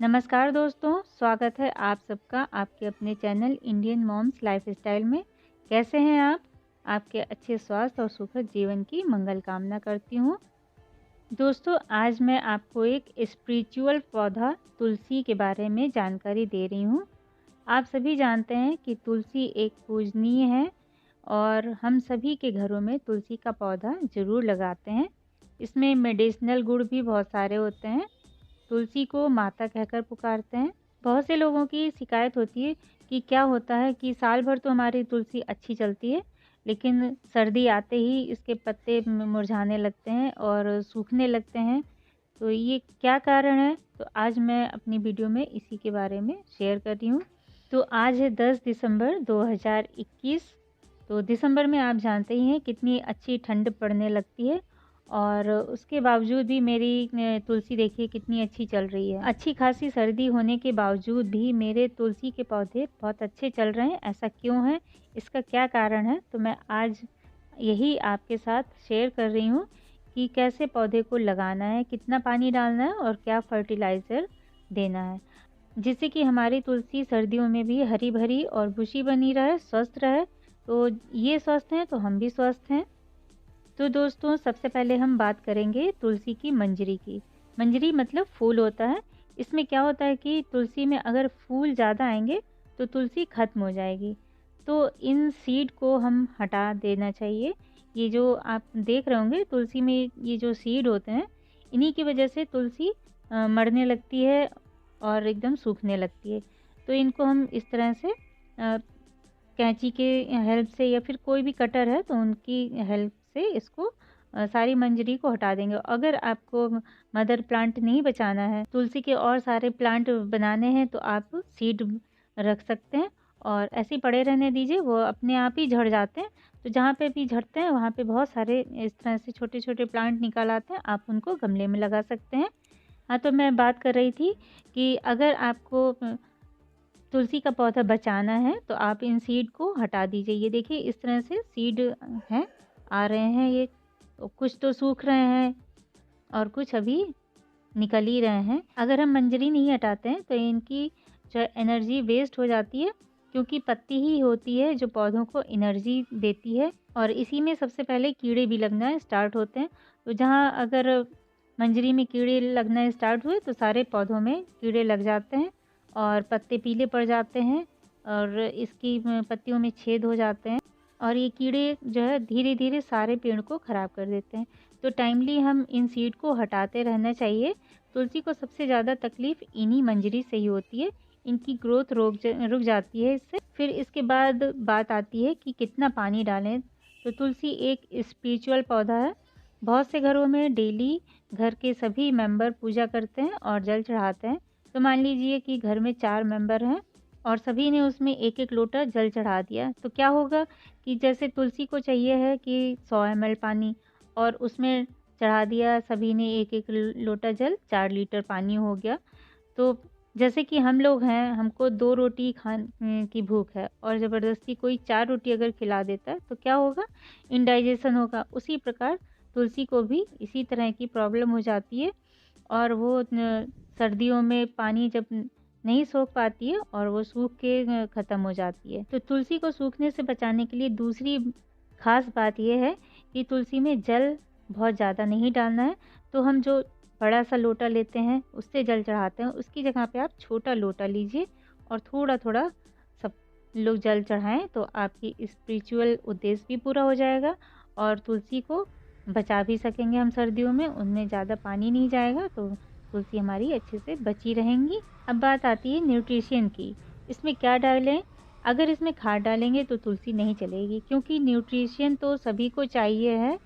नमस्कार दोस्तों, स्वागत है आप सबका आपके अपने चैनल इंडियन मॉम्स लाइफस्टाइल में। कैसे हैं आप? आपके अच्छे स्वास्थ्य और सुखद जीवन की मंगल कामना करती हूँ। दोस्तों, आज मैं आपको एक स्पिरिचुअल पौधा तुलसी के बारे में जानकारी दे रही हूँ। आप सभी जानते हैं कि तुलसी एक पूजनीय है और हम सभी के घरों में तुलसी का पौधा ज़रूर लगाते हैं। इसमें मेडिसिनल गुण भी बहुत सारे होते हैं। तुलसी को माता कहकर पुकारते हैं। बहुत से लोगों की शिकायत होती है कि क्या होता है कि साल भर तो हमारी तुलसी अच्छी चलती है, लेकिन सर्दी आते ही इसके पत्ते मुरझाने लगते हैं और सूखने लगते हैं। तो ये क्या कारण है? तो आज मैं अपनी वीडियो में इसी के बारे में शेयर कर रही हूँ। तो आज है 10 दिसंबर 2021। तो दिसंबर में आप जानते ही हैं कितनी अच्छी ठंड पड़ने लगती है और उसके बावजूद भी मेरी तुलसी देखिए कितनी अच्छी चल रही है। अच्छी खासी सर्दी होने के बावजूद भी मेरे तुलसी के पौधे बहुत अच्छे चल रहे हैं। ऐसा क्यों है? इसका क्या कारण है? तो मैं आज यही आपके साथ शेयर कर रही हूँ कि कैसे पौधे को लगाना है, कितना पानी डालना है और क्या फर्टिलाइज़र देना है, जिससे कि हमारी तुलसी सर्दियों में भी हरी भरी और बुशी बनी रहे, स्वस्थ रहे। तो ये स्वस्थ हैं तो हम भी स्वस्थ हैं। तो दोस्तों, सबसे पहले हम बात करेंगे तुलसी की मंजरी की। मंजरी मतलब फूल होता है। इसमें क्या होता है कि तुलसी में अगर फूल ज़्यादा आएंगे तो तुलसी खत्म हो जाएगी। तो इन सीड को हम हटा देना चाहिए। ये जो आप देख रहे होंगे तुलसी में ये जो सीड होते हैं, इन्हीं की वजह से तुलसी मरने लगती है और एकदम सूखने लगती है। तो इनको हम इस तरह से कैंची के हेल्प से या फिर कोई भी कटर है तो उनकी हेल्प से इसको सारी मंजरी को हटा देंगे। अगर आपको मदर प्लांट नहीं बचाना है, तुलसी के और सारे प्लांट बनाने हैं, तो आप सीड रख सकते हैं और ऐसे ही पड़े रहने दीजिए, वो अपने आप ही झड़ जाते हैं। तो जहाँ पे भी झड़ते हैं वहाँ पे बहुत सारे इस तरह से छोटे छोटे प्लांट निकल आते हैं, आप उनको गमले में लगा सकते हैं। हाँ, तो मैं बात कर रही थी कि अगर आपको तुलसी का पौधा बचाना है तो आप इन सीड को हटा दीजिए। ये देखिए इस तरह से सीड हैं, आ रहे हैं ये, तो कुछ तो सूख रहे हैं और कुछ अभी निकल ही रहे हैं। अगर हम मंजरी नहीं हटाते हैं तो इनकी जो एनर्जी वेस्ट हो जाती है, क्योंकि पत्ती ही होती है जो पौधों को एनर्जी देती है और इसी में सबसे पहले कीड़े भी लगना स्टार्ट होते हैं। तो जहाँ अगर मंजरी में कीड़े लगना स्टार्ट हुए तो सारे पौधों में कीड़े लग जाते हैं और पत्ते पीले पड़ जाते हैं और इसकी पत्तियों में छेद हो जाते हैं और ये कीड़े जो है धीरे धीरे सारे पेड़ को ख़राब कर देते हैं। तो टाइमली हम इन सीड को हटाते रहना चाहिए। तुलसी को सबसे ज़्यादा तकलीफ़ इन्हीं मंजरी से ही होती है, इनकी ग्रोथ रुक जाती है इससे। फिर इसके बाद बात आती है कि कितना पानी डालें। तो तुलसी एक स्पिरिचुअल पौधा है। बहुत से घरों में डेली घर के सभी मेंबर पूजा करते हैं और जल चढ़ाते हैं। तो मान लीजिए कि घर में 4 मेंबर हैं और सभी ने उसमें एक-एक लोटा जल चढ़ा दिया, तो क्या होगा कि जैसे तुलसी को चाहिए है कि 100 ml पानी और उसमें चढ़ा दिया सभी ने एक-एक लोटा जल, 4 लीटर पानी हो गया। तो जैसे कि हम लोग हैं, हमको 2 रोटी की भूख है और ज़बरदस्ती कोई 4 रोटी अगर खिला देता है, तो क्या होगा? इंडाइजेशन होगा। उसी प्रकार तुलसी को भी इसी तरह की प्रॉब्लम हो जाती है और वो सर्दियों में पानी जब नहीं सोख पाती है और वो सूख के ख़त्म हो जाती है। तो तुलसी को सूखने से बचाने के लिए दूसरी ख़ास बात ये है कि तुलसी में जल बहुत ज़्यादा नहीं डालना है। तो हम जो बड़ा सा लोटा लेते हैं उससे जल चढ़ाते हैं, उसकी जगह पे आप छोटा लोटा लीजिए और थोड़ा-थोड़ा सब लोग जल चढ़ाएँ, तो आपकी स्पिरिचुअल उद्देश्य भी पूरा हो जाएगा और तुलसी को बचा भी सकेंगे हम सर्दियों में। उनमें ज़्यादा पानी नहीं जाएगा तो तुलसी हमारी अच्छे से बची रहेंगी। अब बात आती है न्यूट्रिशन की। इसमें क्या डालें? अगर इसमें खाद डालेंगे तो तुलसी नहीं चलेगी, क्योंकि न्यूट्रिशन तो सभी को चाहिए है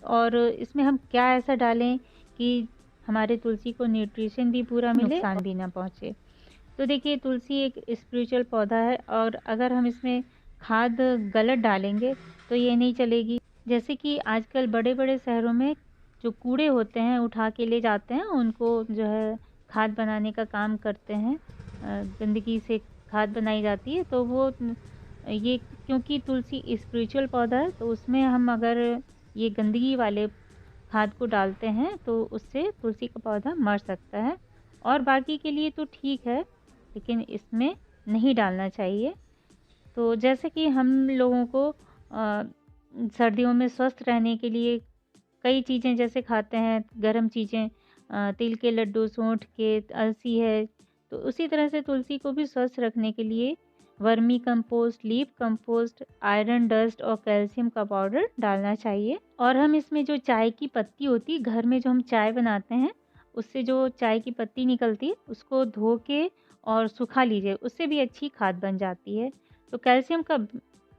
और इसमें हम क्या ऐसा डालें कि हमारे तुलसी को न्यूट्रिशन भी पूरा मिले, नुकसान भी ना पहुँचे। तो देखिए तुलसी एक स्पिरिचुअल पौधा है और अगर हम इसमें खाद गलत डालेंगे तो ये नहीं चलेगी। जैसे कि आजकल बड़े-बड़े शहरों में जो कूड़े होते हैं उठा के ले जाते हैं, उनको जो है खाद बनाने का काम करते हैं। गंदगी से खाद बनाई जाती है, तो वो ये क्योंकि तुलसी स्पिरिचुअल पौधा है तो उसमें हम अगर ये गंदगी वाले खाद को डालते हैं तो उससे तुलसी का पौधा मर सकता है और बाकी के लिए तो ठीक है, लेकिन इसमें नहीं डालना चाहिए। तो जैसे कि हम लोगों को सर्दियों में स्वस्थ रहने के लिए कई चीज़ें जैसे खाते हैं, गरम चीज़ें, तिल के लड्डू, सूंठ के, अलसी है, तो उसी तरह से तुलसी को भी स्वस्थ रखने के लिए vermi compost, leaf compost, iron dust और कैल्शियम का पाउडर डालना चाहिए। और हम इसमें जो चाय की पत्ती होती है, घर में जो हम चाय बनाते हैं, उससे जो चाय की पत्ती निकलती है, उसको धो के और सुखा लीजिए, उससे भी अच्छी खाद बन जाती है। तो कैल्शियम का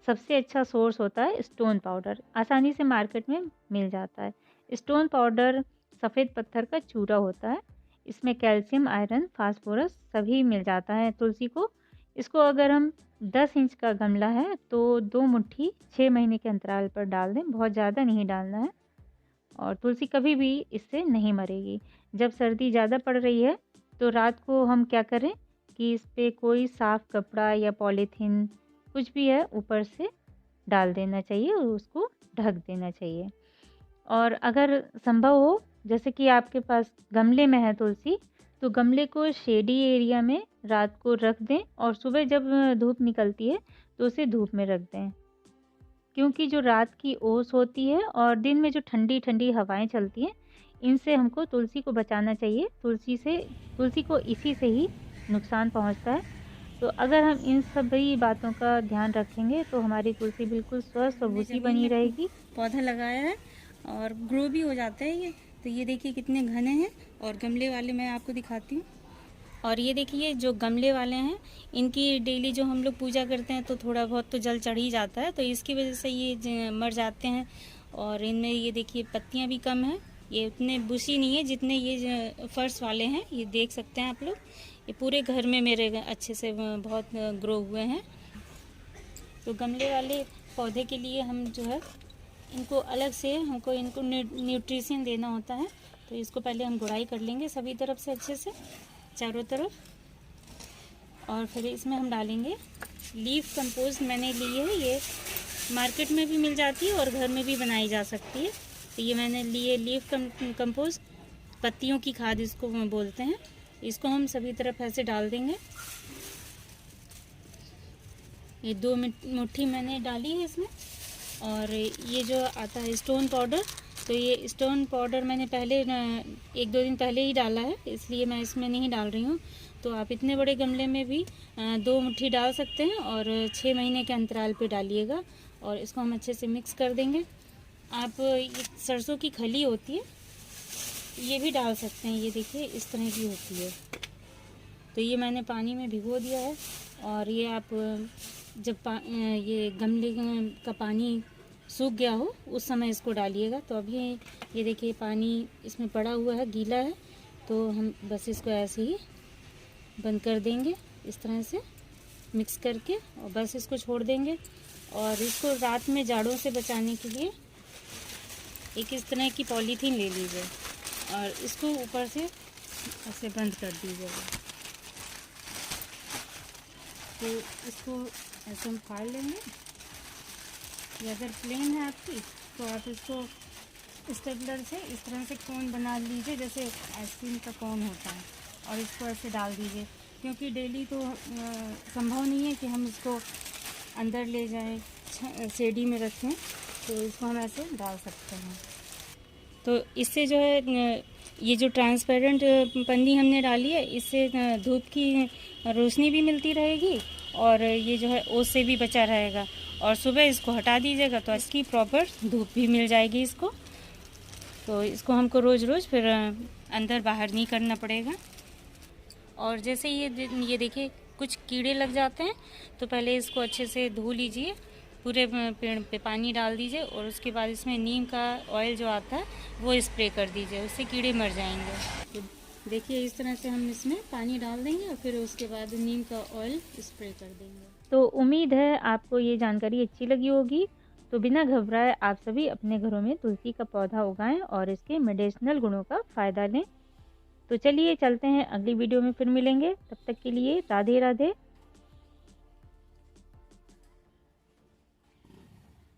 सबसे अच्छा सोर्स होता है स्टोन पाउडर, आसानी से मार्केट में मिल जाता है। स्टोन पाउडर सफ़ेद पत्थर का चूरा होता है, इसमें कैल्शियम, आयरन, फास्फोरस सभी मिल जाता है तुलसी को। इसको अगर हम 10 इंच का गमला है तो 2 मुट्ठी 6 महीने के अंतराल पर डाल दें, बहुत ज़्यादा नहीं डालना है। और तुलसी कभी भी इससे नहीं मरेगी। जब सर्दी ज़्यादा पड़ रही है तो रात को हम क्या करें कि इस पे कोई साफ़ कपड़ा या पॉलीथीन कुछ भी है ऊपर से डाल देना चाहिए और उसको ढक देना चाहिए। और अगर संभव हो, जैसे कि आपके पास गमले में है तुलसी, तो गमले को शेडी एरिया में रात को रख दें और सुबह जब धूप निकलती है तो उसे धूप में रख दें। क्योंकि जो रात की ओस होती है और दिन में जो ठंडी ठंडी हवाएं चलती हैं, इनसे हमको तुलसी को बचाना चाहिए। तुलसी को इसी से ही नुकसान पहुंचता है। तो अगर हम इन सभी बातों का ध्यान रखेंगे तो हमारी तुलसी बिल्कुल स्वस्थ और बूटी बनी रहेगी। पौधा लगाया है और ग्रो भी हो जाता है ये। तो ये देखिए कितने घने हैं। और गमले वाले मैं आपको दिखाती हूँ। और ये देखिए जो गमले वाले हैं, इनकी डेली जो हम लोग पूजा करते हैं तो थोड़ा बहुत तो जल चढ़ ही जाता है, तो इसकी वजह से ये मर जाते हैं। और इनमें ये देखिए पत्तियां भी कम हैं, ये उतने बुशी नहीं है जितने ये फर्श वाले हैं। ये देख सकते हैं आप लोग, ये पूरे घर में मेरे अच्छे से बहुत ग्रो हुए हैं। तो गमले वाले पौधे के लिए हम जो है इनको अलग से इनको न्यूट्रिशन देना होता है। तो इसको पहले हम गुड़ाई कर लेंगे सभी तरफ से अच्छे से, चारों तरफ। और फिर इसमें हम डालेंगे लीफ कंपोस्ट। मैंने ली है, ये मार्केट में भी मिल जाती है और घर में भी बनाई जा सकती है। तो ये मैंने ली है लीफ कंपोस्ट, पत्तियों की खाद इसको बोलते हैं। इसको हम सभी तरफ ऐसे डाल देंगे। ये 2 मुट्ठी मैंने डाली है इसमें। और ये जो आता है स्टोन पाउडर, तो ये स्टोन पाउडर मैंने पहले 1-2 दिन पहले ही डाला है, इसलिए मैं इसमें नहीं डाल रही हूँ। तो आप इतने बड़े गमले में भी 2 मुट्ठी डाल सकते हैं और 6 महीने के अंतराल पे डालिएगा। और इसको हम अच्छे से मिक्स कर देंगे। आप ये सरसों की खली होती है, ये भी डाल सकते हैं। ये देखिए इस तरह की होती है। तो ये मैंने पानी में भिगो दिया है। और ये आप जब ये गमले का पानी सूख गया हो उस समय इसको डालिएगा। तो अभी ये देखिए पानी इसमें पड़ा हुआ है, गीला है, तो हम बस इसको ऐसे ही बंद कर देंगे इस तरह से मिक्स करके, और बस इसको छोड़ देंगे। और इसको रात में जाड़ों से बचाने के लिए एक इस तरह की पॉलीथीन ले लीजिए और इसको ऊपर से ऐसे बंद कर दीजिएगा। तो इसको ऐसे हम फाड़ लेंगे। या अगर प्लेन है आपकी तो आप इसको स्टेपलर से इस तरह से कोन बना लीजिए, जैसे आइसक्रीम का कोन होता है, और इसको ऐसे डाल दीजिए। क्योंकि डेली तो संभव नहीं है कि हम इसको अंदर ले जाएं, शेडी में रखें, तो इसको हम ऐसे डाल सकते हैं। तो इससे जो है ये जो ट्रांसपेरेंट पन्नी हमने डाली है, इससे धूप की रोशनी भी मिलती रहेगी और ये जो है ओस से भी बचा रहेगा। और सुबह इसको हटा दीजिएगा तो इसकी प्रॉपर धूप भी मिल जाएगी इसको। तो इसको हमको रोज़ रोज़ फिर अंदर बाहर नहीं करना पड़ेगा। और जैसे ये देखिए कुछ कीड़े लग जाते हैं, तो पहले इसको अच्छे से धो लीजिए, पूरे पेड़ पे पानी डाल दीजिए और उसके बाद इसमें नीम का ऑयल जो आता है वो स्प्रे कर दीजिए, उससे कीड़े मर जाएंगे। तो देखिए इस तरह से हम इसमें पानी डाल देंगे और फिर उसके बाद नीम का ऑयल स्प्रे कर देंगे। तो उम्मीद है आपको ये जानकारी अच्छी लगी होगी। तो बिना घबराए आप सभी अपने घरों में तुलसी का पौधा उगाएं और इसके मेडिसिनल गुणों का फ़ायदा लें। तो चलिए चलते हैं, अगली वीडियो में फिर मिलेंगे। तब तक के लिए राधे राधे।